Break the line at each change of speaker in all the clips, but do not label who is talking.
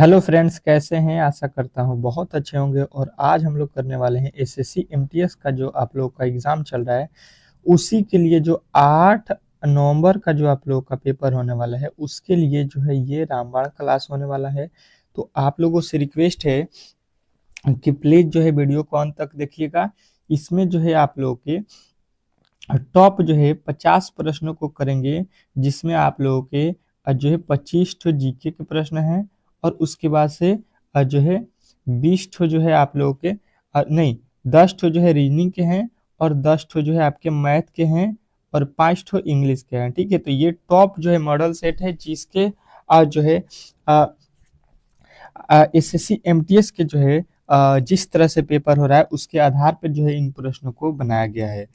Hello friends, कैसे हैं? आशा करता हूँ बहुत अच्छे होंगे। और आज हम लोग करने वाले हैं एसएससी एमटीएस का जो आप लोग का एग्ज़ाम चल रहा है, उसी के लिए जो 8 नवंबर का जो आप लोग का पेपर होने वाला है, उसके लिए जो है ये रामबाण क्लास होने वाला है। तो आप लोगों से रिक्वेस्ट है कि प्लीज़ जो है वीडियो को अंत तक देखिएगा। इसमें जो है आप लोग के टॉप जो है 50 प्रश्नों को करेंगे, जिसमें आप लोगों के जो है 25 ठो जीके के प्रश्न हैं। और उसके बाद से जो है 20 ठो जो है आप लोगों के नहीं, 10 ठो जो है रीजनिंग के हैं, और 10 ठो जो है आपके मैथ के हैं, और 5 ठो इंग्लिश के हैं। ठीक है, तो ये टॉप जो है मॉडल सेट है, जिसके जो है एसएससी एमटीएस के जो है जिस तरह से पेपर हो रहा है, उसके आधार पर जो है इन प्रश्नों को बनाया गया है।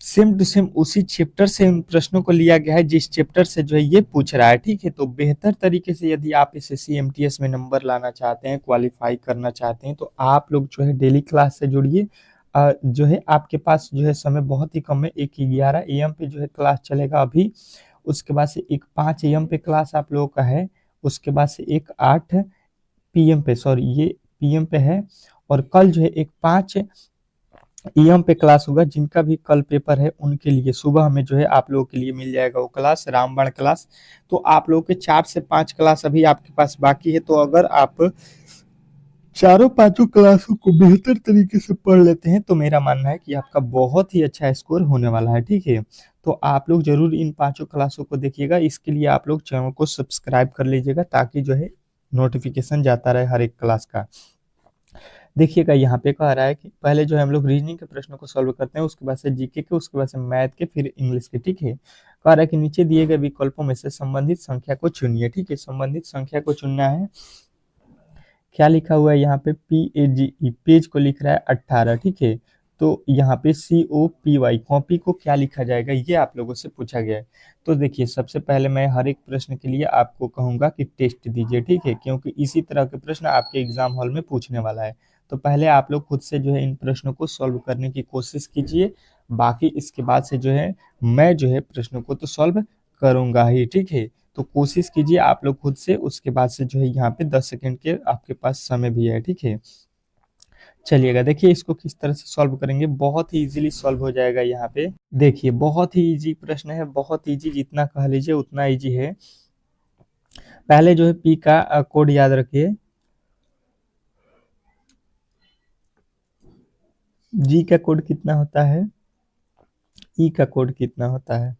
सेम टू सेम उसी चैप्टर से इन प्रश्नों को लिया गया है, जिस चैप्टर से जो है ये पूछ रहा है। ठीक है, तो बेहतर तरीके से यदि आप एसएससी एमटीएस में नंबर लाना चाहते हैं, क्वालिफाई करना चाहते हैं, तो आप लोग जो है डेली क्लास से जुड़िए। जो है आपके पास जो है समय बहुत ही कम है। एक 11 एम पे जो है क्लास चलेगा अभी। उसके बाद से एक 5 एम पे क्लास आप लोगों का है। उसके बाद से एक 8 पीएम पे, सॉरी ये पीएम पे है। और कल जो है एक 5 एम पे क्लास होगा। जिनका भी कल पेपर है उनके लिए सुबह में जो है आप लोगों के लिए मिल जाएगा वो क्लास, रामबाण क्लास। तो आप लोगों के 4 से 5 क्लास अभी आपके पास बाकी है। तो अगर आप चारों पांचों क्लासों को बेहतर तरीके से पढ़ लेते हैं, तो मेरा मानना है कि आपका बहुत ही अच्छा स्कोर होने वाला है। ठीक है, तो आप लोग जरूर इन पांचों क्लासों को देखिएगा। इसके लिए आप लोग चैनल को सब्सक्राइब कर लीजिएगा, ताकि जो है नोटिफिकेशन जाता रहे हर एक क्लास का। देखिएगा, यहाँ पे कह रहा है कि पहले जो है हम लोग रीजनिंग के प्रश्नों को सॉल्व करते हैं, उसके बाद से जीके के, उसके बाद से मैथ के, फिर इंग्लिश के। ठीक है, कह रहा है कि नीचे दिए गए विकल्पों में से संबंधित संख्या को चुनिए। ठीक है, संबंधित संख्या को चुनना है। क्या लिखा हुआ है यहाँ पे? PAGE, पेज को लिख रहा है 18। ठीक है, तो यहाँ पे COPY, कॉपी को क्या लिखा जाएगा, ये आप लोगों से पूछा गया है। तो देखिए, सबसे पहले मैं हर एक प्रश्न के लिए आपको कहूंगा कि टेस्ट दीजिए। ठीक है, क्योंकि इसी तरह के प्रश्न आपके एग्जाम हॉल में पूछने वाला है। तो पहले आप लोग खुद से जो है इन प्रश्नों को सॉल्व करने की कोशिश कीजिए। बाकी इसके बाद से जो है मैं जो है प्रश्नों को तो सॉल्व करूंगा ही। ठीक है, तो कोशिश कीजिए आप लोग खुद से। उसके बाद से जो है यहाँ पे 10 सेकंड के आपके पास समय भी है। ठीक है, चलिएगा, देखिए इसको किस तरह से सॉल्व करेंगे। बहुत ही इजीली सॉल्व हो जाएगा। यहाँ पे देखिए, बहुत ही इजी प्रश्न है, बहुत इजी, जितना कह लीजिए उतना इजी है। पहले जो है पी का कोड याद रखिए, जी का कोड कितना होता है, ई का कोड कितना होता है।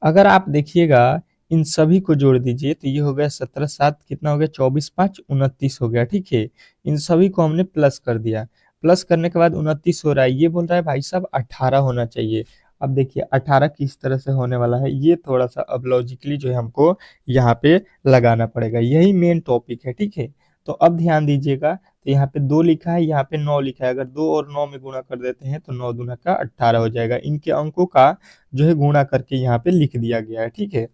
अगर आप देखिएगा, इन सभी को जोड़ दीजिए तो ये हो गया 17 7 कितना हो गया, 24 5 29 हो गया। ठीक है, इन सभी को हमने प्लस कर दिया। प्लस करने के बाद 29 हो रहा है। ये बोल रहा है भाई साहब 18 होना चाहिए। अब देखिए 18 किस तरह से होने वाला है, ये थोड़ा सा अब लॉजिकली जो है हमको यहाँ पे लगाना पड़ेगा। यही मेन टॉपिक है। ठीक है, तो अब ध्यान दीजिएगा, तो यहाँ पे 2 लिखा है, यहाँ पे 9 लिखा है। अगर 2 और 9 में गुणा कर देते हैं तो 9 दूना का 18 हो जाएगा। इनके अंकों का जो है गुणा करके यहाँ पे लिख दिया गया है। ठीक है,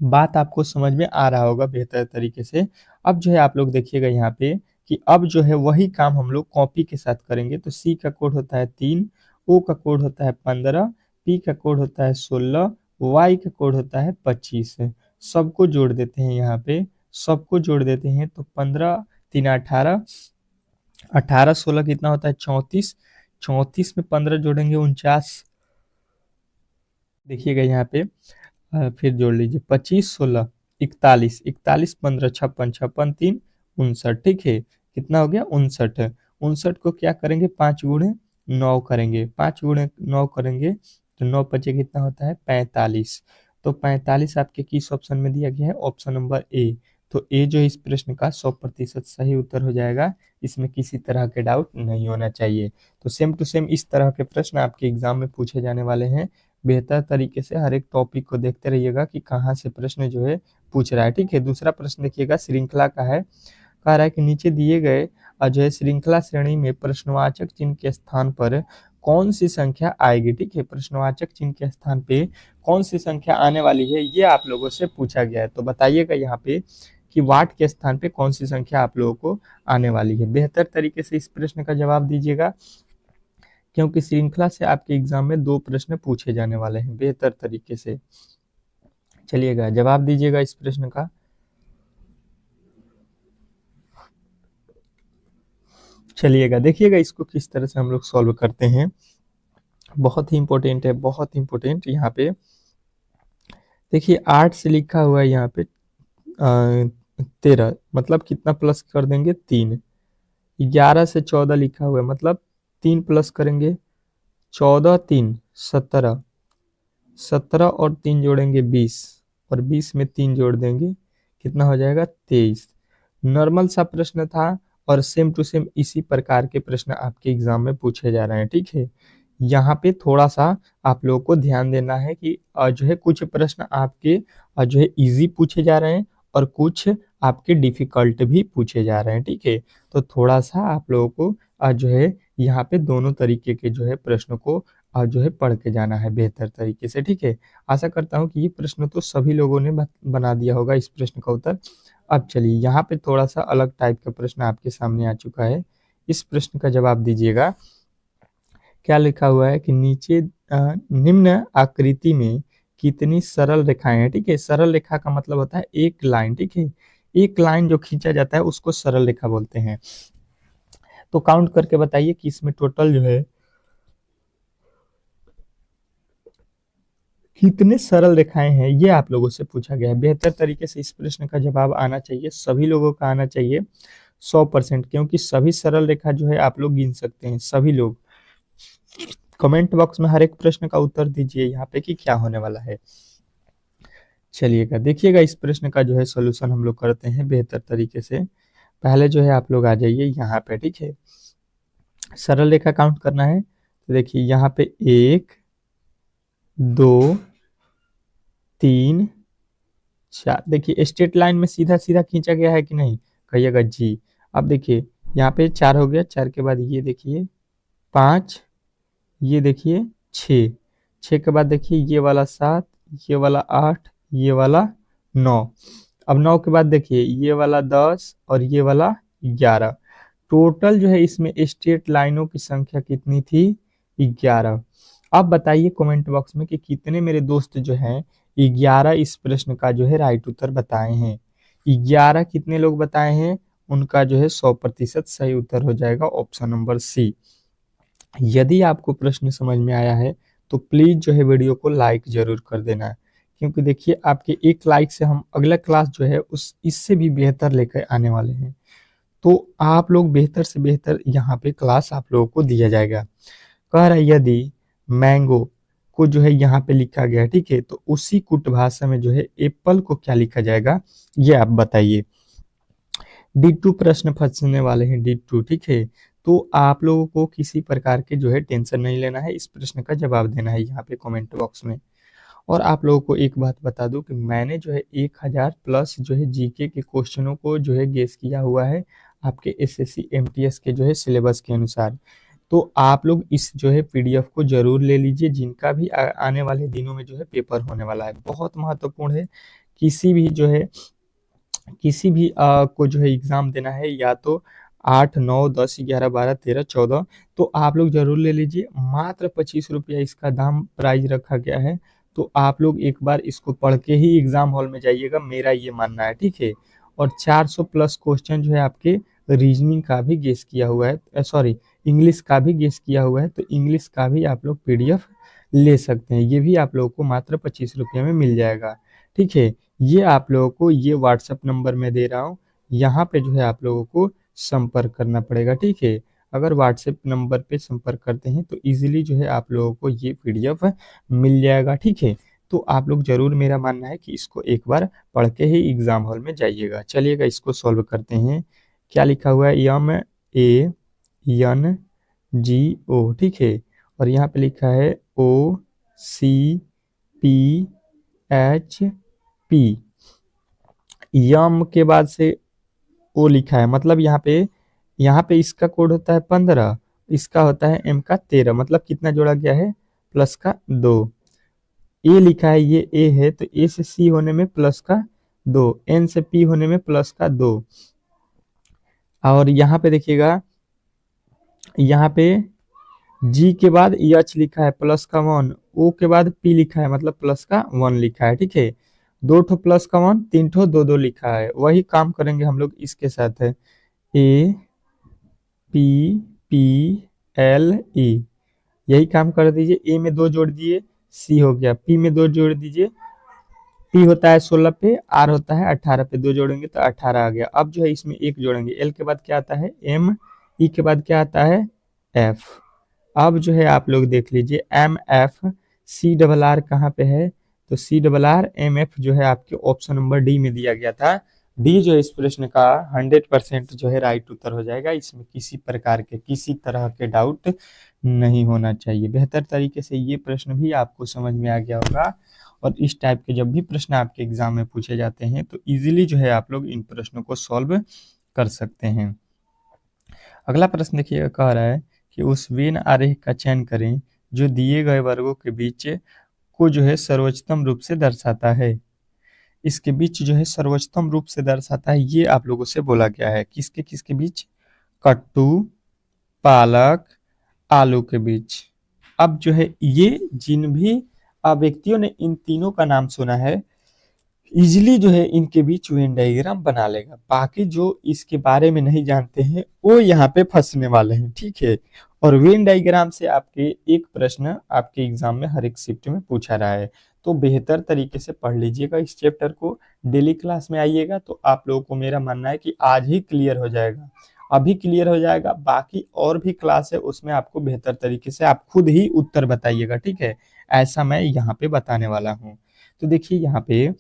बात आपको समझ में आ रहा होगा बेहतर तरीके से। अब जो है आप लोग देखिएगा यहाँ पे कि अब जो है वही काम हम लोग कॉपी के साथ करेंगे। तो सी का कोड होता है 3, ओ का कोड होता है 15, पी का कोड होता है 16, वाई का कोड होता है 25। सबको जोड़ देते हैं यहाँ पे, सबको जोड़ देते हैं तो 15 3 18, 18 16 कितना होता है 34। 34 में 15 जोड़ेंगे 49। देखिएगा यहाँ पे फिर जोड़ लीजिए 25 16 41, 41 15 56, 56 3 59। ठीक है, कितना हो गया 59। 59 को क्या करेंगे, 5 गुणे 9 करेंगे, 5 गुणे 9 करेंगे तो 9 पचे कितना होता है 45। तो 45 आपके किस ऑप्शन में दिया गया है? Option number A. तो ए जो है इस प्रश्न का 100% सही उत्तर हो जाएगा। इसमें किसी तरह के डाउट नहीं होना चाहिए। तो सेम टू सेम इस तरह के प्रश्न आपके एग्जाम में पूछे जाने वाले हैं। बेहतर तरीके से हर एक टॉपिक को देखते रहिएगा कि कहाँ से प्रश्न जो है पूछ रहा है। ठीक है, दूसरा प्रश्न देखिएगा, श्रृंखला का है। कह रहा है कि नीचे दिए गए जो है श्रृंखला श्रेणी में प्रश्नवाचक चिन्ह के स्थान पर कौन सी संख्या आएगी। ठीक है, प्रश्नवाचक चिन्ह के स्थान पे कौन सी संख्या आने वाली है, ये आप लोगों से पूछा गया है। तो बताइएगा यहाँ पे कि वाट के स्थान पे कौन सी संख्या आप लोगों को आने वाली है। बेहतर तरीके से इस प्रश्न का जवाब दीजिएगा, क्योंकि श्रृंखला से आपके एग्जाम में 2 प्रश्न पूछे जाने वाले हैं बेहतर तरीके से। चलिएगा, जवाब दीजिएगा इस प्रश्न का। चलिएगा देखिएगा इसको किस तरह से हम लोग सॉल्व करते हैं। बहुत ही इंपॉर्टेंट है, बहुत ही इंपॉर्टेंट। यहाँ पे देखिए 8 से लिखा हुआ है यहाँ पे 13, मतलब कितना प्लस कर देंगे 3। 11 से 14 लिखा हुआ है, मतलब 3 प्लस करेंगे 14 3 17, 17 और 3 जोड़ेंगे 20, और 20 में 3 जोड़ देंगे कितना हो जाएगा 23। नॉर्मल सा प्रश्न था और सेम टू सेम इसी प्रकार के प्रश्न आपके एग्जाम में पूछे जा रहे हैं, ठीक है। यहाँ पे थोड़ा सा आप लोगों को ध्यान देना है कि जो है कुछ प्रश्न आपके जो है इजी पूछे जा रहे हैं और कुछ आपके डिफिकल्ट भी पूछे जा रहे हैं, ठीक है। तो थोड़ा सा आप लोगों को जो है यहाँ पे दोनों तरीके के जो है प्रश्न को जो है पढ़ के जाना है बेहतर तरीके से, ठीक है। आशा करता हूँ कि ये प्रश्न तो सभी लोगों ने बना दिया होगा इस प्रश्न का उत्तर। अब चलिए यहाँ पे थोड़ा सा अलग टाइप का प्रश्न आपके सामने आ चुका है। इस प्रश्न का जवाब दीजिएगा। क्या लिखा हुआ है कि नीचे निम्न आकृति में कितनी सरल रेखाएं हैं, ठीक है। सरल रेखा का मतलब होता है एक लाइन, ठीक है। एक लाइन जो खींचा जाता है उसको सरल रेखा बोलते हैं। तो काउंट करके बताइए कि इसमें टोटल जो है कितने सरल रेखाएं हैं, ये आप लोगों से पूछा गया है। बेहतर तरीके से इस प्रश्न का जवाब आना चाहिए, सभी लोगों का आना चाहिए 100%, क्योंकि सभी सरल रेखा जो है आप लोग गिन सकते हैं, सभी लोग। कमेंट बॉक्स में हर एक प्रश्न का उत्तर दीजिए यहाँ पे कि क्या होने वाला है। चलिएगा देखिएगा इस प्रश्न का जो है सॉल्यूशन हम लोग करते हैं बेहतर तरीके से। पहले जो है आप लोग आ जाइए यहाँ पे, ठीक है। सरल रेखा काउंट करना है तो देखिए यहाँ पे 1 2 3 4, देखिए स्ट्रेट लाइन में सीधा सीधा खींचा गया है कि नहीं, कहिएगा जी। अब देखिए यहाँ पे 4 हो गया, 4 के बाद ये देखिए 5, ये देखिए 6, 6 के बाद देखिए ये वाला 7, ये वाला 8, ये वाला 9। अब 9 के बाद देखिए ये वाला 10 और ये वाला 11। टोटल जो है इसमें स्ट्रेट लाइनों की संख्या कितनी थी, 11। अब बताइए कमेंट बॉक्स में कि कितने मेरे दोस्त जो हैं 11 इस प्रश्न का जो है राइट उत्तर बताए हैं। 11 कितने लोग बताए हैं, उनका जो है 100% सही उत्तर हो जाएगा ऑप्शन नंबर सी। यदि आपको प्रश्न समझ में आया है तो प्लीज जो है वीडियो को लाइक जरूर कर देना, क्योंकि देखिए आपके एक लाइक से हम अगला क्लास जो है उस इससे भी बेहतर लेकर आने वाले हैं। तो आप लोग बेहतर से बेहतर यहाँ पे क्लास आप लोगों को दिया जाएगा। कह रहा है यदि मैंगो को जो है यहाँ पे लिखा गया है, ठीक है, तो उसी कुट भाषा में जो है एप्पल को क्या लिखा जाएगा, ये आप बताइए। D2 प्रश्न फंसने वाले हैं, D2, ठीक है। तो आप लोगों को किसी प्रकार के जो है टेंशन नहीं लेना है, इस प्रश्न का जवाब देना है यहाँ पे कमेंट बॉक्स में। और आप लोगों को एक बात बता दूं कि मैंने जो है 1000 प्लस जो है जीके के क्वेश्चनों को जो है गेस किया हुआ है आपके एसएससी एमटीएस के जो है सिलेबस के अनुसार। तो आप लोग इस जो है पीडीएफ को जरूर ले लीजिए, जिनका भी आने वाले दिनों में जो है पेपर होने वाला है। बहुत महत्वपूर्ण है, किसी भी जो है किसी भी को जो है एग्जाम देना है, या तो 8 9 10 11 12 13 14, तो आप लोग जरूर ले लीजिए। मात्र 25 रुपया इसका दाम प्राइस रखा गया है। तो आप लोग एक बार इसको पढ़ के ही एग्जाम हॉल में जाइएगा, मेरा ये मानना है, ठीक है। और 400 प्लस क्वेश्चन जो है आपके रीजनिंग का भी गेस किया हुआ है, सॉरी इंग्लिश का भी गेस किया हुआ है। तो इंग्लिश का भी आप लोग पीडीएफ ले सकते हैं, ये भी आप लोगों को मात्र 25 रुपये में मिल जाएगा, ठीक है। ये आप लोगों को ये व्हाट्सएप नंबर में दे रहा हूँ, यहाँ पे जो है आप लोगों को संपर्क करना पड़ेगा, ठीक है। अगर व्हाट्सएप नंबर पे संपर्क करते हैं तो इजीली जो है आप लोगों को ये पीडीएफ मिल जाएगा, ठीक है। तो आप लोग जरूर, मेरा मानना है कि इसको एक बार पढ़ के ही एग्जाम हॉल में जाइएगा। चलिएगा इसको सॉल्व करते हैं। क्या लिखा हुआ है, MANGO, ठीक है। और यहाँ पे लिखा है OCPHP। यम के बाद से ओ लिखा है, मतलब यहाँ पे इसका कोड होता है 15, इसका होता है M का 13, मतलब कितना जोड़ा गया है, प्लस का 2। ए लिखा है, ये ए है, तो ए से सी होने में प्लस का 2, एन से पी होने में प्लस का 2। और यहाँ पे देखिएगा, यहाँ पे जी के बाद एच लिखा है प्लस का 1, ओ के बाद पी लिखा है मतलब प्लस का 1 लिखा है, ठीक है। 2 ठो प्लस का 1, 3 ठो 2 2 लिखा है। वही काम करेंगे हम लोग इसके साथ है, ए PPLE, यही काम कर दीजिए। ए में 2 जोड़ दिए, सी हो गया। पी में 2 जोड़ दीजिए, पी होता है 16 पे, आर होता है 18 पे, 2 जोड़ेंगे तो 18 आ गया। अब जो है इसमें 1 जोड़ेंगे, एल के बाद क्या आता है एम, ई के बाद क्या आता है एफ। अब जो है आप लोग देख लीजिए M F C double R कहाँ पे है, तो C double R M F जो है आपके ऑप्शन नंबर डी में दिया गया था। डी जो है इस प्रश्न का 100% जो है राइट उत्तर हो जाएगा। इसमें किसी प्रकार के किसी तरह के डाउट नहीं होना चाहिए। बेहतर तरीके से ये प्रश्न भी आपको समझ में आ गया होगा, और इस टाइप के जब भी प्रश्न आपके एग्जाम में पूछे जाते हैं तो इजीली जो है आप लोग इन प्रश्नों को सॉल्व कर सकते हैं। अगला प्रश्न देखिएगा, कह रहा है कि उस वेन आरेख का चयन करें जो दिए गए वर्गों के बीच को जो है सर्वोच्चतम रूप से दर्शाता है। इसके बीच जो है सर्वोच्चतम रूप से दर्शाता है, ये आप लोगों से बोला गया है। किसके किसके बीच, कट्टू, पालक, आलू के बीच। अब जो है ये जिन भी व्यक्तियों ने इन तीनों का नाम सुना है, इजिली जो है इनके बीच वेन डायग्राम बना लेगा। बाकी जो इसके बारे में नहीं जानते हैं वो यहाँ पे फंसने वाले हैं, ठीक है। और वेन डायग्राम से आपके एक प्रश्न आपके एग्जाम में हर एक शिफ्ट में पूछा रहा है, तो बेहतर तरीके से पढ़ लीजिएगा इस चैप्टर को। डेली क्लास में आइएगा तो आप लोगों को मेरा मानना है कि आज ही क्लियर हो जाएगा, अभी क्लियर हो जाएगा। बाकी और भी क्लास है उसमें आपको बेहतर तरीके से आप खुद ही उत्तर बताइएगा, ठीक है। ऐसा मैं यहाँ पे बताने वाला हूँ। तो देखिए यहाँ पे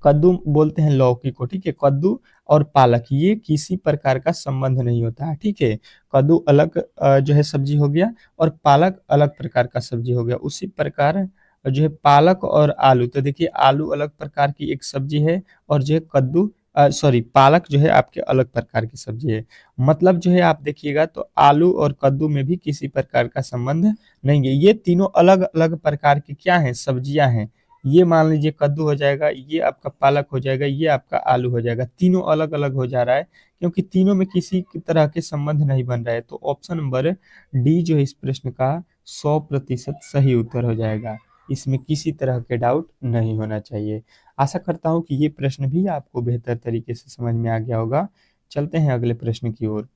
कद्दू बोलते हैं लौकी को, ठीक है। कद्दू और पालक ये किसी प्रकार का संबंध नहीं होता है, ठीक है। कद्दू अलग जो है सब्जी हो गया और पालक अलग प्रकार का सब्जी हो गया। उसी प्रकार जो है पालक और आलू, तो देखिए आलू अलग प्रकार की एक सब्जी है और जो है कद्दू सॉरी पालक जो है आपके अलग प्रकार की सब्जी है। मतलब जो है आप देखिएगा तो आलू और कद्दू में भी किसी प्रकार का संबंध नहीं है। ये तीनों अलग अलग प्रकार की क्या है, सब्जियां हैं। ये मान लीजिए कद्दू हो जाएगा, ये आपका पालक हो जाएगा, ये आपका आलू हो जाएगा। तीनों अलग अलग हो जा रहा है क्योंकि तीनों में किसी तरह के संबंध नहीं बन रहा है। तो ऑप्शन नंबर डी जो है इस प्रश्न का 100% सही उत्तर हो जाएगा। इसमें किसी तरह के डाउट नहीं होना चाहिए। आशा करता हूँ कि ये प्रश्न भी आपको बेहतर तरीके से समझ में आ गया होगा। चलते हैं अगले प्रश्न की ओर।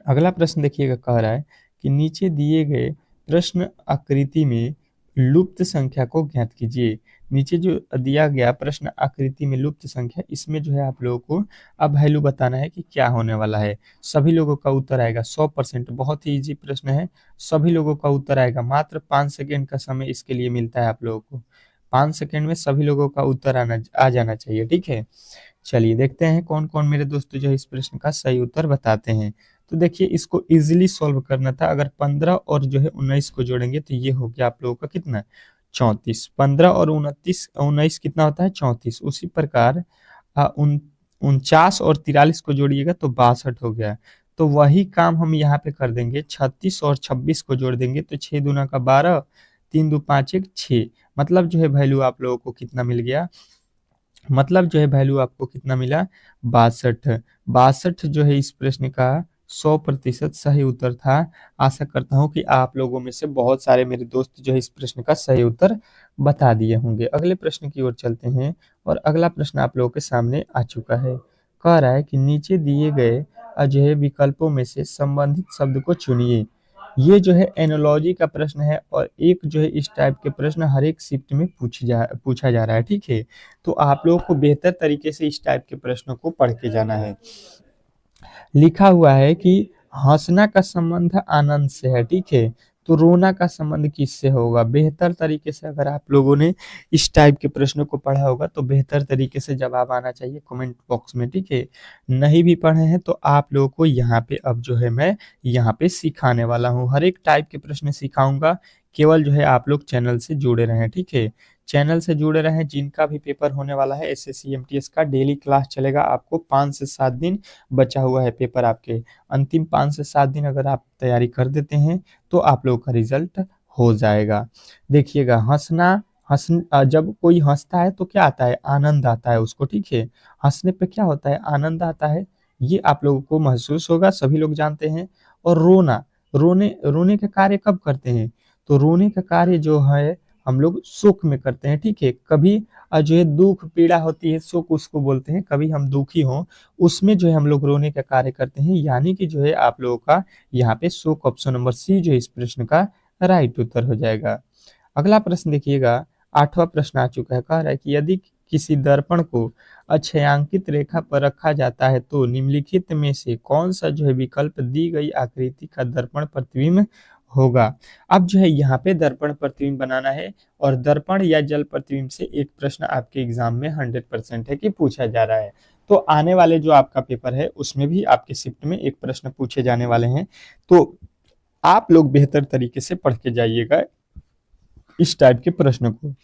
अगला प्रश्न देखिएगा, कह रहा है कि नीचे दिए गए प्रश्न आकृति में लुप्त संख्या को ज्ञात कीजिए। नीचे जो दिया गया प्रश्न आकृति में लुप्त संख्या, इसमें जो है आप लोगों को अब वैल्यू बताना है कि क्या होने वाला है। सभी लोगों का उत्तर आएगा 100%। बहुत ही इजी प्रश्न है, सभी लोगों का उत्तर आएगा। मात्र 5 सेकेंड का समय इसके लिए मिलता है आप लोगों को। 5 सेकेंड में सभी लोगों का उत्तर आ जाना चाहिए, ठीक है। चलिए देखते हैं कौन कौन मेरे दोस्त जो है इस प्रश्न का सही उत्तर बताते हैं। तो देखिए इसको इजीली सॉल्व करना था। अगर 15 और जो है 19 को जोड़ेंगे तो ये हो गया आप लोगों का कितना, 34। 15 और 19 कितना होता है, 34। उसी प्रकार 49 और 43 को जोड़िएगा तो 62 हो गया। तो वही काम हम यहाँ पे कर देंगे। 36 और 26 को जोड़ देंगे तो 6 दूना का 12, 3 दो 5 1 6। मतलब जो है वैल्यू आप लोगों को कितना मिल गया, मतलब जो है वैल्यू आपको कितना मिला, 62। 62 जो है इस प्रश्न का 100% सही उत्तर था। आशा करता हूं कि आप लोगों में से बहुत सारे मेरे दोस्त जो है इस प्रश्न का सही उत्तर बता दिए होंगे। अगले प्रश्न की ओर चलते हैं और अगला प्रश्न आप लोगों के सामने आ चुका है। कह रहा है कि नीचे दिए गए जो है विकल्पों में से संबंधित शब्द को चुनिए। ये जो है एनोलॉजी का प्रश्न है और एक जो है इस टाइप के प्रश्न हर एक शिफ्ट में पूछा जा रहा है, ठीक है। तो आप लोगों को बेहतर तरीके से इस टाइप के प्रश्नों को पढ़ के जाना है। लिखा हुआ है कि हंसना का संबंध आनंद से है, ठीक है। तो रोना का संबंध किससे होगा। बेहतर तरीके से अगर आप लोगों ने इस टाइप के प्रश्नों को पढ़ा होगा तो बेहतर तरीके से जवाब आना चाहिए कमेंट बॉक्स में, ठीक है। नहीं भी पढ़े हैं तो आप लोगों को यहाँ पे अब जो है मैं यहाँ पे सिखाने वाला हूँ। हर एक टाइप के प्रश्न सिखाऊंगा। केवल जो है आप लोग चैनल से जुड़े रहें, ठीक है। चैनल से जुड़े रहें। जिनका भी पेपर होने वाला है एसएससी एमटीएस का डेली क्लास चलेगा। आपको 5 से 7 दिन बचा हुआ है पेपर आपके। अंतिम 5 से 7 दिन अगर आप तैयारी कर देते हैं तो आप लोगों का रिजल्ट हो जाएगा। देखिएगा जब कोई हंसता है तो क्या आता है, आनंद आता है उसको, ठीक है। हंसने पे क्या होता है, आनंद आता है। ये आप लोगों को महसूस होगा, सभी लोग जानते हैं। और रोना, रोने का कार्य कब करते हैं, तो रोने का कार्य जो है हम लोग शोक में करते हैं, ठीक है। कभी जो है दुख पीड़ा होती है, शोक उसको बोलते हैं। कभी हम दुखी हों, उसमें जो है हम लोग रोने का कार्य करते हैं, यानी कि जो है आप लोगों का यहाँ पे शोक, ऑप्शन नंबर सी जो है इस प्रश्न का राइट उत्तर हो जाएगा। अगला प्रश्न देखिएगा, 8वां प्रश्न आ चुका है। कह रहा है कि यदि किसी दर्पण को अक्षयांकित रेखा पर रखा जाता है तो निम्नलिखित में से कौन सा जो है विकल्प दी गई आकृति का दर्पण प्रतिबिंब होगा। अब जो है यहाँ पे दर्पण प्रतिबिंब बनाना है, और दर्पण या जल प्रतिबिंब से एक प्रश्न आपके एग्जाम में 100% है कि पूछा जा रहा है। तो आने वाले जो आपका पेपर है उसमें भी आपके शिफ्ट में एक प्रश्न पूछे जाने वाले हैं, तो आप लोग बेहतर तरीके से पढ़ के जाइएगा इस टाइप के प्रश्नों को।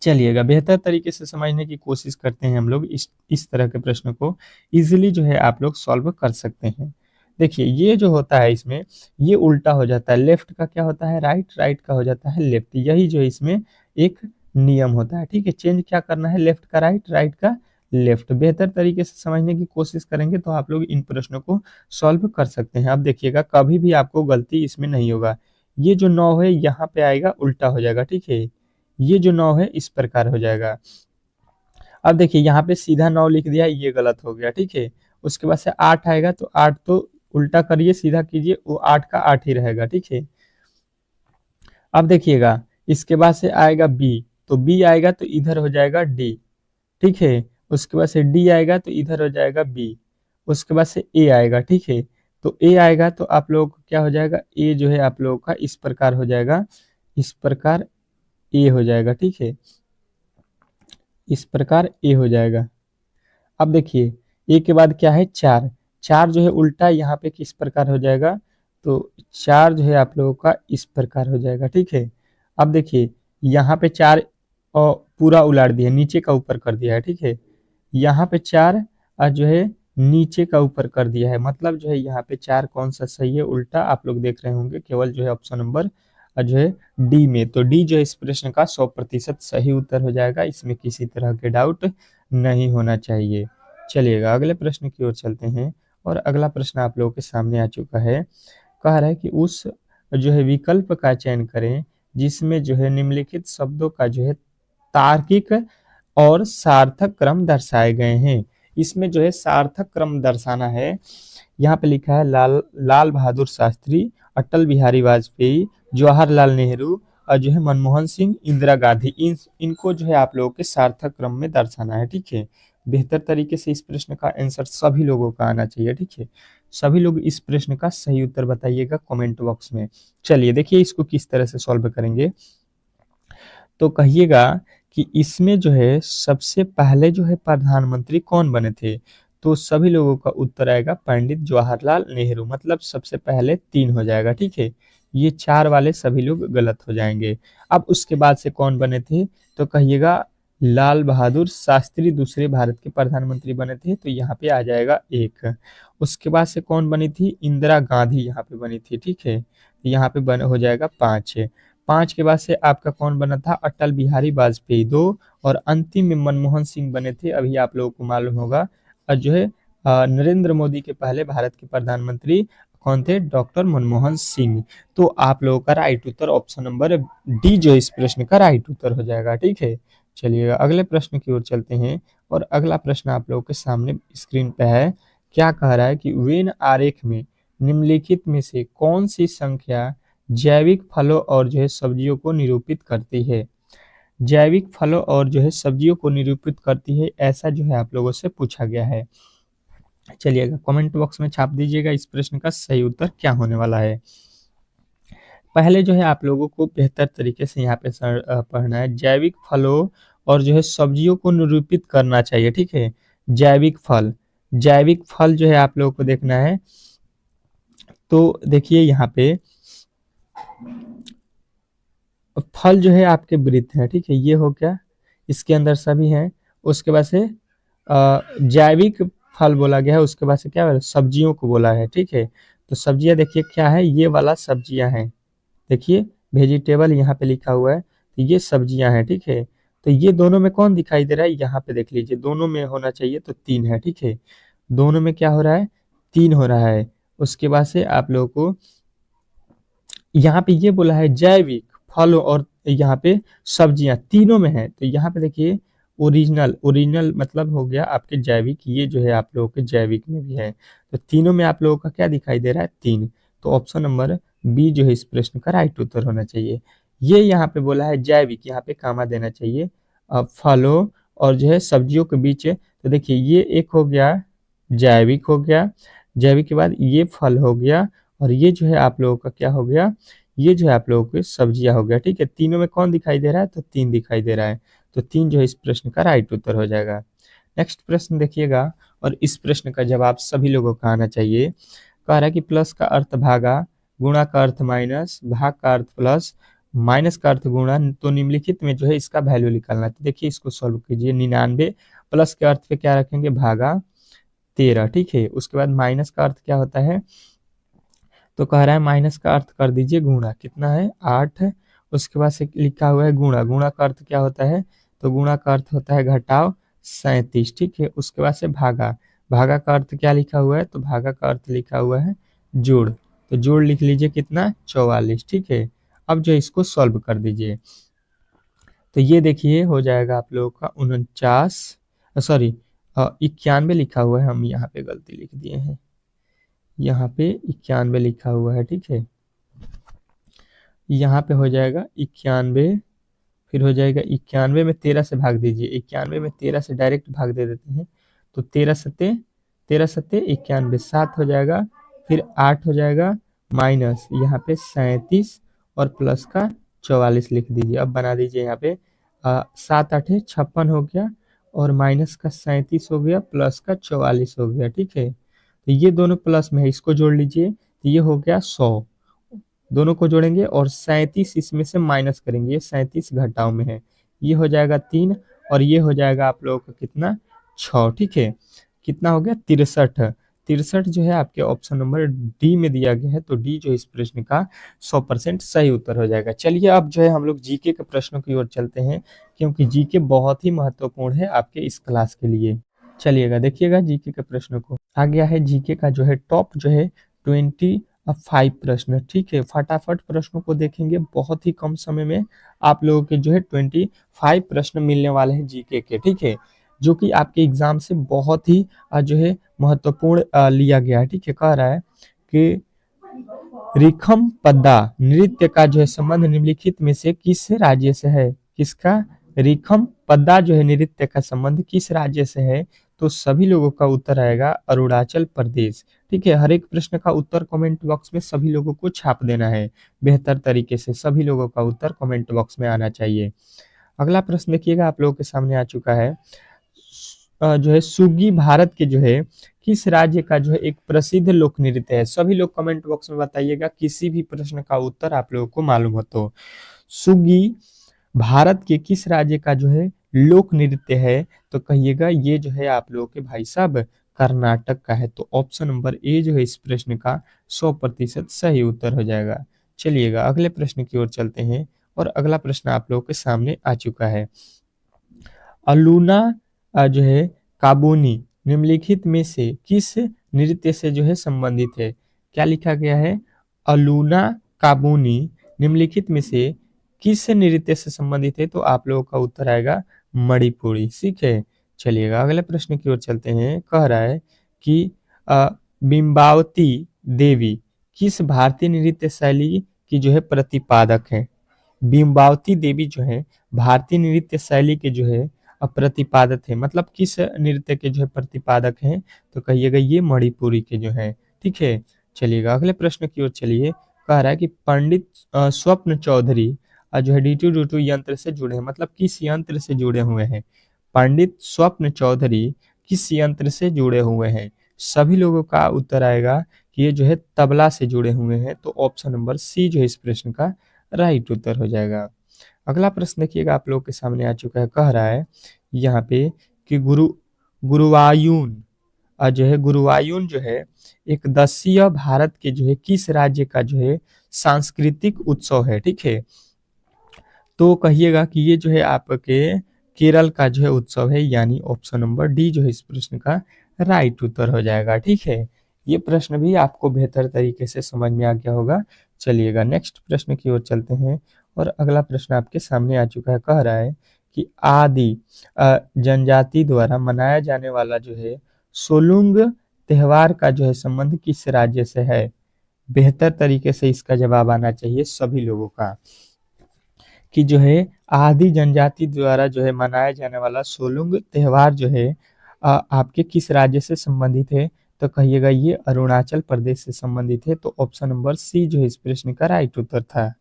चलिएगा बेहतर तरीके से समझने की कोशिश करते हैं हम लोग, इस तरह के प्रश्नों को इजीली जो है आप लोग सॉल्व कर सकते हैं। देखिए ये जो होता है इसमें, ये उल्टा हो जाता है, लेफ्ट का क्या होता है राइट, राइट का हो जाता है लेफ्ट। यही जो है इसमें एक नियम होता है, ठीक है। चेंज क्या करना है, लेफ्ट का राइट, राइट का लेफ्ट। बेहतर तरीके से समझने की कोशिश करेंगे तो आप लोग इन प्रश्नों को सॉल्व कर सकते हैं। अब देखिएगा कभी भी आपको गलती इसमें नहीं होगा। ये जो 9 है यहाँ पे आएगा उल्टा हो जाएगा, ठीक है। ये जो 9 है इस प्रकार हो जाएगा। अब देखिए यहाँ पे सीधा 9 लिख दिया, ये गलत हो गया, ठीक है। उसके बाद से 8 आएगा तो 8 तो उल्टा करिए, सीधा कीजिए, वो 8 का 8 ही रहेगा, ठीक है। अब देखिएगा इसके बाद से आएगा बी, तो बी आएगा तो इधर हो जाएगा डी, ठीक है। उसके बाद से डी आएगा तो इधर हो जाएगा बी। उसके बाद से ए आएगा, ठीक है। तो ए आएगा तो आप लोग क्या हो जाएगा, ए जो है आप लोगों का इस प्रकार हो जाएगा, इस प्रकार ए हो जाएगा, ठीक है। इस प्रकार ए हो जाएगा। अब देखिए ए के बाद क्या है 4, 4 जो है उल्टा यहाँ पे किस प्रकार हो जाएगा, तो 4 जो है आप लोगों का इस प्रकार हो जाएगा, ठीक है। अब देखिए यहाँ पे 4 और पूरा उलाट दिया, नीचे का ऊपर कर दिया है, ठीक है। यहाँ पे 4 और जो है नीचे का ऊपर कर दिया है, मतलब जो है यहाँ पे 4 कौन सा सही है, उल्टा आप लोग देख रहे होंगे केवल जो है ऑप्शन नंबर जो है डी में। तो डी जो है इस प्रश्न का 100% सही उत्तर हो जाएगा, इसमें किसी तरह के डाउट नहीं होना चाहिए। चलिएगा अगले प्रश्न की ओर चलते हैं, और अगला प्रश्न आप लोगों के सामने आ चुका है। कह रहा है कि उस जो है विकल्प का चयन करें जिसमें जो है निम्नलिखित शब्दों का जो है तार्किक और सार्थक क्रम दर्शाए गए हैं। इसमें जो है सार्थक क्रम दर्शाना है। यहाँ पे लिखा है लाल बहादुर शास्त्री, अटल बिहारी वाजपेयी, जवाहरलाल नेहरू और जो है मनमोहन सिंह, इंदिरा गांधी। इनको जो है आप लोगों के सार्थक क्रम में दर्शाना है, ठीक है। बेहतर तरीके से इस प्रश्न का आंसर सभी लोगों का आना चाहिए, ठीक है। सभी लोग इस प्रश्न का सही उत्तर बताइएगा कमेंट बॉक्स में। चलिए देखिए इसको किस तरह से सॉल्व करेंगे, तो कहिएगा कि इसमें जो है सबसे पहले जो है प्रधानमंत्री कौन बने थे, तो सभी लोगों का उत्तर आएगा पंडित जवाहरलाल नेहरू, मतलब सबसे पहले 3 हो जाएगा, ठीक है। ये 4 वाले सभी लोग गलत हो जाएंगे। अब उसके बाद से कौन बने थे, तो कहिएगा लाल बहादुर शास्त्री दूसरे भारत के प्रधानमंत्री बने थे, तो यहाँ पे आ जाएगा 1। उसके बाद से कौन बनी थी, इंदिरा गांधी यहाँ पे बनी थी, ठीक है। यहाँ पे बन हो जाएगा 5। 5 के बाद से आपका कौन बना था, अटल बिहारी वाजपेयी 2, और अंतिम में मनमोहन सिंह बने थे, अभी आप लोगों को मालूम होगा। और जो है नरेंद्र मोदी के पहले भारत के प्रधानमंत्री कौन थे, डॉक्टर मनमोहन सिंह। तो आप लोगों का राइट उत्तर ऑप्शन नंबर डी जो इस प्रश्न का राइट उत्तर हो जाएगा, ठीक है। चलिए अगले प्रश्न की ओर चलते हैं, और अगला प्रश्न आप लोगों के सामने स्क्रीन पे है। क्या कह रहा है कि वेन आरेख में निम्नलिखित में से कौन सी संख्या जैविक फलों और जो है सब्जियों को निरूपित करती है। जैविक फलों और जो है सब्जियों को निरूपित करती है, ऐसा जो है आप लोगों से पूछा गया है। चलिएगा कमेंट बॉक्स में छाप दीजिएगा इस प्रश्न का सही उत्तर क्या होने वाला है। पहले जो है आप लोगों को बेहतर तरीके से यहाँ पे पढ़ना है, जैविक फलों और जो है सब्जियों को निरूपित करना चाहिए, ठीक है। जैविक फल, जैविक फल जो है आप लोगों को देखना है। तो देखिए यहाँ पे फल जो है आपके वृत्त है, ठीक है, ये हो गया, इसके अंदर सभी हैं। उसके बाद से जैविक फल बोला गया है, उसके बाद से क्या बोला, सब्जियों को बोला है, ठीक है। तो सब्जियां देखिए क्या है, ये वाला सब्जियां हैं, देखिए वेजिटेबल यहाँ पे लिखा हुआ है, तो ये सब्जियां हैं, ठीक है। तो ये दोनों में कौन दिखाई दे रहा है, यहाँ पे देख लीजिए, दोनों में होना चाहिए तो 3 है, ठीक है। दोनों में क्या हो रहा है, 3 हो रहा है। उसके बाद से आप लोगों को यहाँ पे ये बोला है जैविक, फल और यहाँ पे सब्जियां तीनों में है। तो यहाँ पे देखिए ओरिजिनल, ओरिजिनल मतलब हो गया आपके जैविक, ये जो है आप लोगों के जैविक में भी है। तो तीनों में आप लोगों का क्या दिखाई दे रहा है? 3। तो ऑप्शन नंबर बी जो है इस प्रश्न का राइट उत्तर होना चाहिए। ये यहाँ पे बोला है जैविक, यहाँ पे कामा देना चाहिए। फलों और जो है सब्जियों के बीच है। तो देखिए ये एक हो गया जैविक हो गया, जैविक के बाद ये फल हो गया, और ये जो है आप लोगों का क्या हो गया? ये जो है आप लोगों के सब्जियां हो गया। ठीक है, तीनों में कौन दिखाई दे रहा है? तो 3 दिखाई दे रहा है। तो 3 जो है इस प्रश्न का राइट उत्तर हो जाएगा। नेक्स्ट प्रश्न देखिएगा, और इस प्रश्न का जवाब सभी लोगों का आना चाहिए। कह रहा है कि प्लस का अर्थ भागा, गुणा का अर्थ माइनस, भाग का अर्थ प्लस, माइनस का अर्थ गुणा, तो निम्नलिखित में जो है इसका वैल्यू निकालना है। तो देखिए इसको सॉल्व कीजिए। 99 प्लस के अर्थ पे क्या रखेंगे? भागा 13। ठीक है, उसके बाद माइनस का अर्थ क्या होता है? तो कह रहा है माइनस का अर्थ कर दीजिए गुणा, कितना है? 8। उसके बाद से लिखा हुआ है गुणा, गुणा का अर्थ क्या होता है? तो गुणा का अर्थ होता है घटाव 37। ठीक है, उसके बाद से भागा, भागा का अर्थ क्या लिखा हुआ है? तो भागा का अर्थ लिखा हुआ है जोड़, तो जोड़ लिख लीजिए, कितना? 44। ठीक है, अब जो इसको सॉल्व कर दीजिए। तो ये देखिए हो जाएगा आप लोगों का 49, सॉरी 91 लिखा हुआ है, हम यहाँ पे गलती लिख दिए हैं, यहाँ पे 91 लिखा हुआ है। ठीक है, यहाँ पे हो जाएगा 91, फिर हो जाएगा 91 में 13 से भाग दीजिए, 91 में 13 से डायरेक्ट भाग दे देते हैं। तो 13 सत्ते 91, 7 हो जाएगा, फिर 8 हो जाएगा, माइनस यहाँ पे 37 और प्लस का 44 लिख दीजिए। अब बना दीजिए यहाँ पे 7 8 56 हो गया, और माइनस का 37 हो गया, प्लस का 44 हो गया। ठीक है, तो ये दोनों प्लस में है, इसको जोड़ लीजिए, तो ये हो गया 100। दोनों को जोड़ेंगे और 37 इसमें से माइनस करेंगे, ये 37 घटाव में है, ये हो जाएगा 3, और ये हो जाएगा आप लोगों का कितना? 6। ठीक है, कितना हो गया? 63। 63 जो है आपके ऑप्शन नंबर डी में दिया गया है। तो डी जो इस प्रश्न का 100% सही उत्तर हो जाएगा। चलिए अब जो है हम लोग जीके के प्रश्नों की ओर चलते हैं, क्योंकि जीके बहुत ही महत्वपूर्ण है आपके इस क्लास के लिए। चलिएगा देखिएगा जीके के प्रश्नों को। आ गया है जीके का जो है टॉप जो है 25 प्रश्न। ठीक है, फटाफट प्रश्नों को देखेंगे, बहुत ही कम समय में आप लोगों के जो है 25 प्रश्न मिलने वाले हैं जीके के। ठीक है, जो कि आपके एग्जाम से बहुत ही जो है महत्वपूर्ण लिया गया है। ठीक है, कह रहा है कि रिखम पद्दा नृत्य का जो है संबंध निम्नलिखित में से किस राज्य से है? किसका? रिखम पद्दा जो है नृत्य का संबंध किस राज्य से है? तो सभी लोगों का उत्तर आएगा अरुणाचल प्रदेश। ठीक है, हर एक प्रश्न का उत्तर कमेंट बॉक्स में सभी लोगों को छाप देना है बेहतर तरीके से, सभी लोगों का उत्तर कमेंट बॉक्स में आना चाहिए। अगला प्रश्न देखिएगा आप लोगों के सामने आ चुका है। जो है सुगी भारत के जो है किस राज्य का जो है एक प्रसिद्ध लोक नृत्य है? सभी लोग कमेंट बॉक्स में बताइएगा, किसी भी प्रश्न का उत्तर आप लोगों को मालूम हो तो। सुगी भारत के किस राज्य का जो है लोक नृत्य है? तो कहिएगा ये जो है आप लोगों के भाई साहब कर्नाटक का है। तो ऑप्शन नंबर ए जो है इस प्रश्न का 100% सही उत्तर हो जाएगा। चलिएगा अगले प्रश्न की ओर चलते हैं, और अगला प्रश्न आप लोगों के सामने आ चुका है। अलूना जो है काबूनी निम्नलिखित में से किस नृत्य से जो है संबंधित है? क्या लिखा गया है? अलूना काबूनी निम्नलिखित में से किस नृत्य से संबंधित है? तो आप लोगों का उत्तर आएगा मणिपुरी। ठीक है, चलिएगा अगले प्रश्न की ओर चलते हैं। कह रहा है कि बिंबावती देवी किस भारतीय नृत्य शैली की जो है प्रतिपादक है? बिंबावती देवी जो है भारतीय नृत्य शैली के जो है प्रतिपादक है, मतलब किस नृत्य के जो है प्रतिपादक हैं? तो कहिएगा ये मणिपुरी के जो है। ठीक है, चलिएगा अगले प्रश्न की ओर चलिए। कह रहा है कि पंडित स्वप्न चौधरी जो है डीटू डूटू यंत्र से जुड़े हैं, मतलब किस यंत्र से जुड़े हुए हैं? पंडित स्वप्न चौधरी किस यंत्र से जुड़े हुए हैं? सभी लोगों का उत्तर आएगा कि ये जो है तबला से जुड़े हुए हैं। तो ऑप्शन नंबर सी जो है इस प्रश्न का राइट उत्तर हो जाएगा। अगला प्रश्न देखिएगा आप लोगों के सामने आ चुका है। कह रहा है यहाँ पे कि गुरुवायून जो है गुरुवायून जो है एक दक्षिण भारत के जो है किस राज्य का जो है सांस्कृतिक उत्सव है? ठीक है, तो कहिएगा कि ये जो है आपके केरल का जो है उत्सव है, यानी ऑप्शन नंबर डी जो है इस प्रश्न का राइट उत्तर हो जाएगा। ठीक है, ये प्रश्न भी आपको बेहतर तरीके से समझ में आ गया होगा। चलिएगा नेक्स्ट प्रश्न की ओर चलते हैं, और अगला प्रश्न आपके सामने आ चुका है, कह रहा है कि आदि जनजाति द्वारा मनाया जाने वाला जो है सोलुंग त्योहार का जो है संबंध किस राज्य से है? बेहतर तरीके से इसका जवाब आना चाहिए सभी लोगों का, कि जो है आदि जनजाति द्वारा जो है मनाया जाने वाला सोलुंग त्योहार जो है आपके किस राज्य से संबंधित है? तो कहिएगा ये अरुणाचल प्रदेश से संबंधित है। तो ऑप्शन नंबर सी जो है इस प्रश्न का राइट उत्तर था।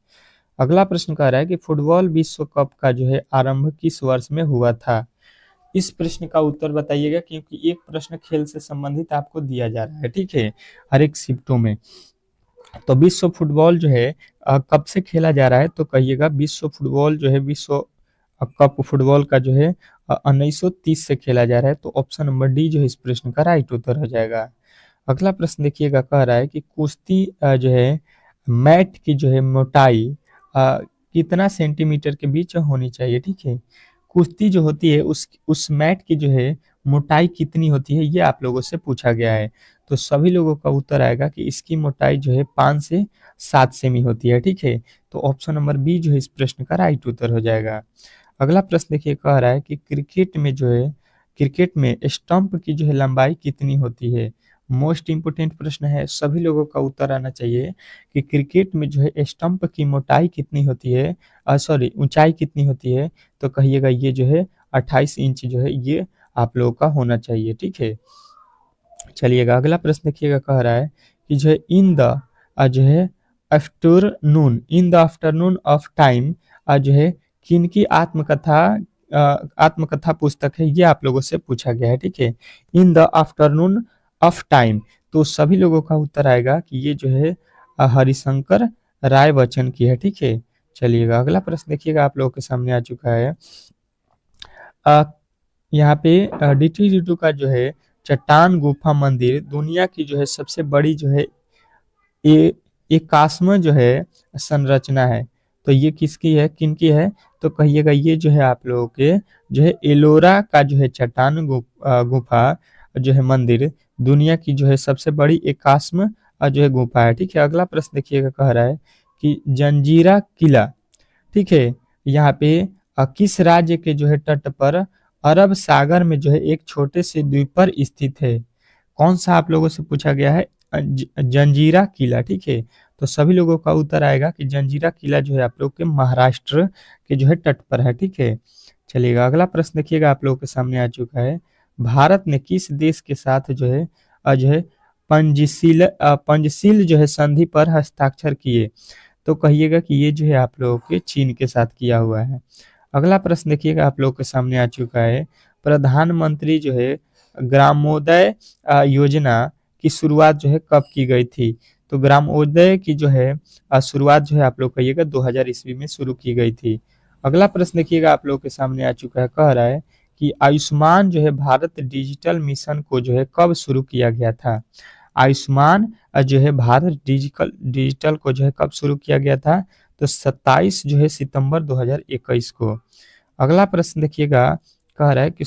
अगला प्रश्न कह रहा है कि फुटबॉल विश्व कप का जो है आरंभ किस वर्ष में हुआ था? इस प्रश्न का उत्तर बताइएगा, क्योंकि एक प्रश्न खेल से संबंधित आपको दिया जा रहा है, ठीक है, हर एक शिफ्टों में। तो विश्व फुटबॉल जो है कब से खेला जा रहा है? तो कहिएगा विश्व फुटबॉल जो है विश्व कप फुटबॉल का जो है 1930 से खेला जा रहा है। तो ऑप्शन नंबर डी जो है इस प्रश्न का राइट उत्तर हो जाएगा। अगला प्रश्न देखिएगा, कह रहा है कि कुश्ती जो है मैट की जो है मोटाई कितना सेंटीमीटर के बीच होनी चाहिए, ठीक है। कुश्ती जो होती है उस मैट की जो है मोटाई कितनी होती है, ये आप लोगों से पूछा गया है। तो सभी लोगों का उत्तर आएगा कि इसकी मोटाई जो है 5 से 7 सेमी होती है, ठीक है। तो ऑप्शन नंबर बी जो है इस प्रश्न का राइट उत्तर हो जाएगा। अगला प्रश्न देखिए, कह रहा है कि क्रिकेट में स्टंप की जो है लंबाई कितनी होती है? मोस्ट इंपोर्टेंट प्रश्न है, सभी लोगों का उत्तर आना चाहिए कि क्रिकेट में जो है स्टंप की मोटाई कितनी होती है, सॉरी ऊंचाई कितनी होती है? तो कहिएगा ये जो है 28 इंच जो है ये आप लोगों का होना चाहिए, ठीक है। चलिएगा अगला प्रश्न देखिएगा, कह रहा है कि जो है जो है in the afternoon of time जो है किनकी आत्मकथा पुस्तक है, ये आप लोगों से पूछा गया है, ठीक है। In the afternoon of time, तो सभी लोगों का उत्तर आएगा कि ये जो है हरिशंकर राय बच्चन की है, ठीक है। चलिएगा अगला प्रश्न देखिएगा, आप लोगों के सामने आ चुका है। यहाँ पे डिट्टी का जो है चट्टान गुफा मंदिर दुनिया की जो है सबसे बड़ी जो है ये एकात्म जो है संरचना है। तो ये किसकी है, किनकी है? तो कहिएगा ये जो है आप लोगों के जो है एलोरा का जो है चट्टान गुफा जो है मंदिर दुनिया की जो है सबसे बड़ी एकात्म जो है गुफा है, ठीक है। अगला प्रश्न देखिएगा, कह रहा है कि जंजीरा किला, ठीक है, यहाँ पे किस राज्य के जो है तट पर अरब सागर में जो है एक छोटे से द्वीप पर स्थित है? कौन सा आप लोगों से पूछा गया है? जंजीरा किला, ठीक है। तो सभी लोगों का उत्तर आएगा कि जंजीरा किला जो है आप लोग के महाराष्ट्र के जो है तट पर है, ठीक है। चलिएगा अगला प्रश्न देखिएगा, आप लोगों के सामने आ चुका है। भारत ने किस देश के साथ जो है पंचशील जो है संधि पर हस्ताक्षर किए? तो कहिएगा कि ये जो है आप लोगों के चीन के साथ किया हुआ है। अगला प्रश्न देखिएगा, आप लोगों के सामने आ चुका है। प्रधानमंत्री जो है ग्रामोदय योजना की शुरुआत जो है कब की गई थी? तो ग्रामोदय की जो है शुरुआत जो है आप लोग कहिएगा 2000 ईस्वी में शुरू की गई थी। अगला प्रश्न देखिएगा, आप लोगों के सामने आ चुका है, कह रहा है कि आयुष्मान जो है भारत डिजिटल मिशन को जो है कब शुरू किया गया था? आयुष्मान जो है भारत डिजिटल को जो है कब शुरू किया गया था? तो 27 जो है सितंबर 2021 को। अगला प्रश्न देखिएगा, कह रहा है कि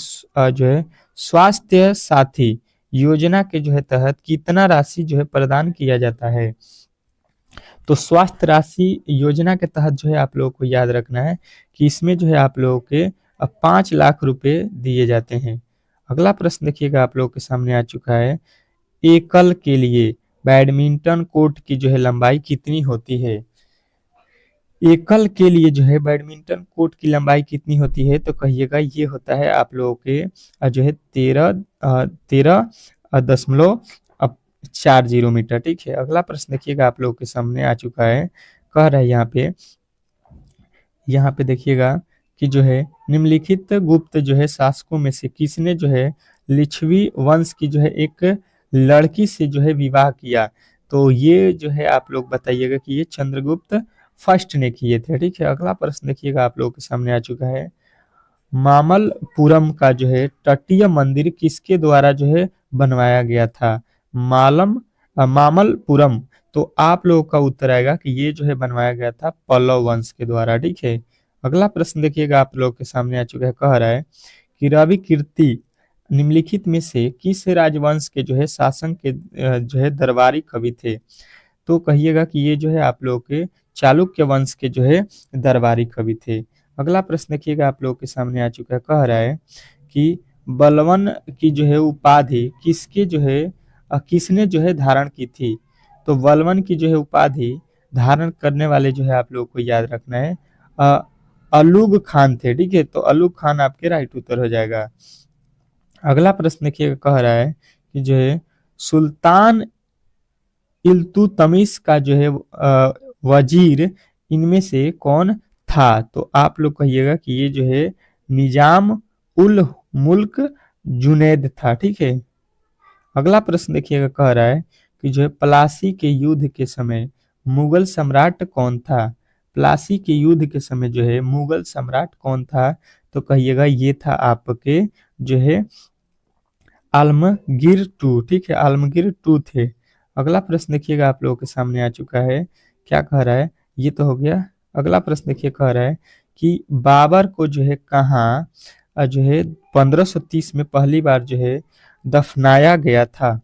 जो है स्वास्थ्य साथी योजना के जो है तहत कितना राशि जो है प्रदान किया जाता है? तो स्वास्थ्य राशि योजना के तहत जो है आप लोगों को याद रखना है कि इसमें जो है आप लोगों के 5 लाख रुपए दिए जाते हैं। अगला प्रश्न देखिएगा, आप लोगों के सामने आ चुका है। एकल के लिए बैडमिंटन कोर्ट की जो है लंबाई कितनी होती है? एकल के लिए जो है बैडमिंटन कोर्ट की लंबाई कितनी होती है? तो कहिएगा ये होता है आप लोगों के जो है 13.40 मीटर, ठीक है। अगला प्रश्न देखिएगा, आप लोगों के सामने आ चुका है। कह रहा है यहाँ पे देखिएगा कि जो है निम्नलिखित गुप्त जो है शासकों में से किसने जो है लिच्छवी वंश की जो है एक लड़की से जो है विवाह किया? तो ये जो है आप लोग बताइएगा कि ये चंद्रगुप्त फर्स्ट ने किए थे, ठीक है। अगला प्रश्न देखिएगा, आप लोगों के सामने आ चुका है। मामल्लपुरम का जो है तटीय मंदिर किसके द्वारा जो है बनवाया गया था? मामल्लपुरम, तो आप लोगों का उत्तर आएगा कि ये जो है बनवाया गया था पल्लव वंश के द्वारा, ठीक है। अगला प्रश्न देखिएगा, आप लोगों के सामने आ चुका है। कह रहा है कि रवि कीर्ति निम्नलिखित में से किस राजवंश के जो है शासन के जो है दरबारी कवि थे? तो कहिएगा कि ये जो है आप लोगों के चालुक्य वंश के जो है दरबारी कवि थे। अगला प्रश्न देखिएगा आप लोगों के सामने आ चुका है, कह रहा है कि बलवन की जो है उपाधि किसके जो है किसने जो है धारण की थी। तो बलवन की जो है उपाधि धारण करने वाले जो है आप लोगों को याद रखना है अलूग खान थे। ठीक है, तो अलूग खान आपके राइट उत्तर हो जाएगा। अगला प्रश्न देखिएगा, कह रहा है कि जो है सुल्तान इल्तुतमिश का जो है वजीर इनमें से कौन था। तो आप लोग कहिएगा कि ये जो है निजाम उल मुल्क जुनैद था। ठीक है, अगला प्रश्न देखिएगा, कह रहा है कि जो है प्लासी के युद्ध के समय मुगल सम्राट कौन था। प्लासी के युद्ध के समय जो है मुगल सम्राट कौन था। तो कहिएगा ये था आपके जो है आलमगीर टू। ठीक है, आलमगीर टू थे। अगला प्रश्न देखिएगा आप लोगों के सामने आ चुका है, क्या कह रहा है, ये तो हो गया। अगला प्रश्न देखिए, कह रहा है कि बाबर को जो है कहाँ जो है 1530 में पहली बार जो है दफनाया गया था।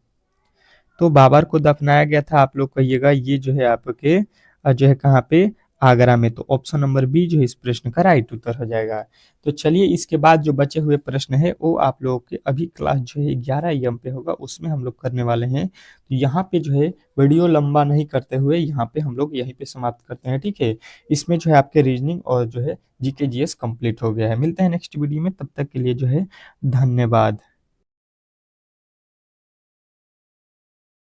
तो बाबर को दफनाया गया था, आप लोग कहिएगा ये जो है आपके जो है कहाँ पे, आगरा में। तो ऑप्शन नंबर बी जो है इस प्रश्न का राइट उत्तर हो जाएगा। तो चलिए इसके बाद जो बचे हुए प्रश्न है वो आप लोगों के अभी क्लास जो है 11 AM पे होगा, उसमें हम लोग करने वाले हैं। तो यहाँ पे जो है वीडियो लंबा नहीं करते हुए यहाँ पे हम लोग यहीं पे समाप्त करते हैं। ठीक है, इसमें जो है आपके रीजनिंग और जो है GK GS कंप्लीट हो गया है। मिलते हैं नेक्स्ट वीडियो में, तब तक के लिए जो है धन्यवाद।